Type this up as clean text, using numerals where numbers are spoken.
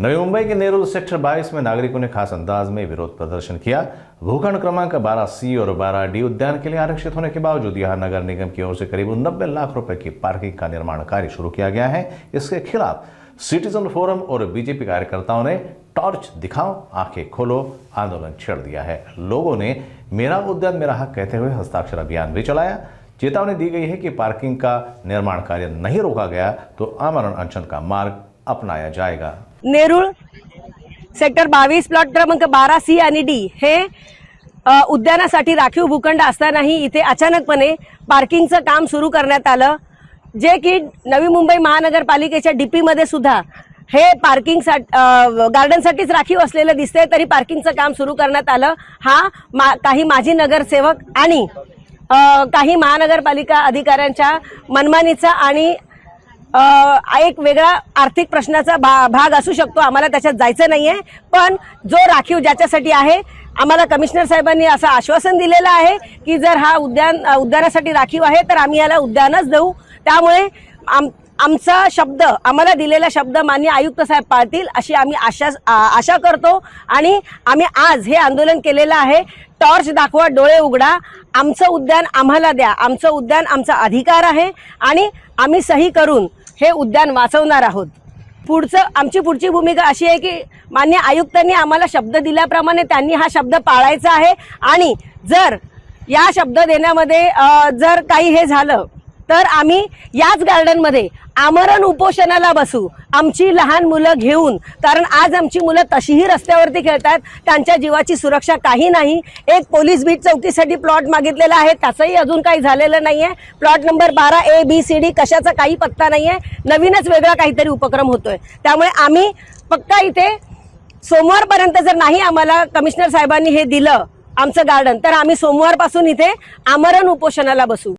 नवी मुंबई के Nerul sector 22 में नागरिकों ने खास अंदाज में विरोध प्रदर्शन किया। भूखंड क्रमांक 12C और 12D उद्यान के लिए आरक्षित होने के बावजूद यहां नगर निगम की ओर से करीब 90 लाख रुपए की पार्किंग का निर्माण कार्य शुरू किया गया है। इसके खिलाफ सिटीजन फोरम और बीजेपी कार्यकर्ताओं ने टॉर्च दिखाओ आंखें खोलो आंदोलन छेड़ दिया है। लोगों ने मेरा उद्यान मेरा हक कहते हुए हस्ताक्षर अभियान भी चलाया। चेतावनी दी गई है कि पार्किंग का निर्माण कार्य नहीं रोका गया तो आमरण अनशन का मार्ग अपनाया जाएगा। नेरुळ सेक्टर 22 प्लॉट क्रमांक 12C आणि D हे उद्यानासाठी राखीव भूखंड असतानाही इथे अचानकपणे पार्किंगचं काम सुरू करण्यात आलं, जे की नवी मुंबई महानगरपालिकेच्या डीपी मध्ये सुद्धा हे पार्किंग गार्डनसाठीच राखीव असलेलं दिसतंय, तरी पार्किंगचं काम सुरू करण्यात आलं। हा काही माजी नगरसेवक आणि काही महानगरपालिका अधिकाऱ्यांच्या मनमानीचा आणि एक वेगळा आर्थिक प्रश्नाचा भाग असू शकतो। आम्हाला त्याच्यात जायचं नाहीये, पण जो राखीव ज्याच्यासाठी आहे आम्हाला कमिशनर साहेबांनी असं आश्वासन दिलेलं आहे की जर हा उद्यानासाठी राखीव आहे तर आम्ही याला उद्यानच देऊ। त्यामुळे आमचा शब्द आम्हाला दिलेला शब्द माननीय आयुक्त साहेब पाळतील अशी आम्ही आशा करतो आणि आम्ही आज हे आंदोलन केलेलं आहे। टॉर्च दाखवा, डोळे उघडा, आमचं उद्यान आम्हाला द्या, आमचं उद्यान आमचा अधिकार आहे आणि आम्ही सही करून हे उद्यान वाचवणार आहोत। आमची पुढची भूमिका अशी आहे की माननीय आयुक्तांनी आम्हाला शब्द दिल्याप्रमाणे त्यांनी हा शब्द पाळायचा आहे आणि जर या शब्द देण्यामध्ये जर काही हे झालं तर आम्ही याच गार्डनमध्ये आमरण उपोषणाला बसू, आमची लहान मुलं घेऊन, कारण आज आमची मुलं तशीही रस्त्यावरती खेळतात, त्यांच्या जीवाची सुरक्षा काही नाही। एक पोलीस बीट चौकीसाठी प्लॉट मागितलेला आहे, त्याचंही अजून काही झालेलं नाहीये। प्लॉट नंबर 12A-B-C-D कशाचा काही पत्ता नाहीये, नवीनच वेगळा काहीतरी उपक्रम होतोय। त्यामुळे आम्ही पक्का इथे सोमवारपर्यंत जर नाही आम्हाला कमिशनर साहेबांनी हे दिलं आमचं गार्डन, तर आम्ही सोमवारपासून इथे आमरण उपोषणाला बसू।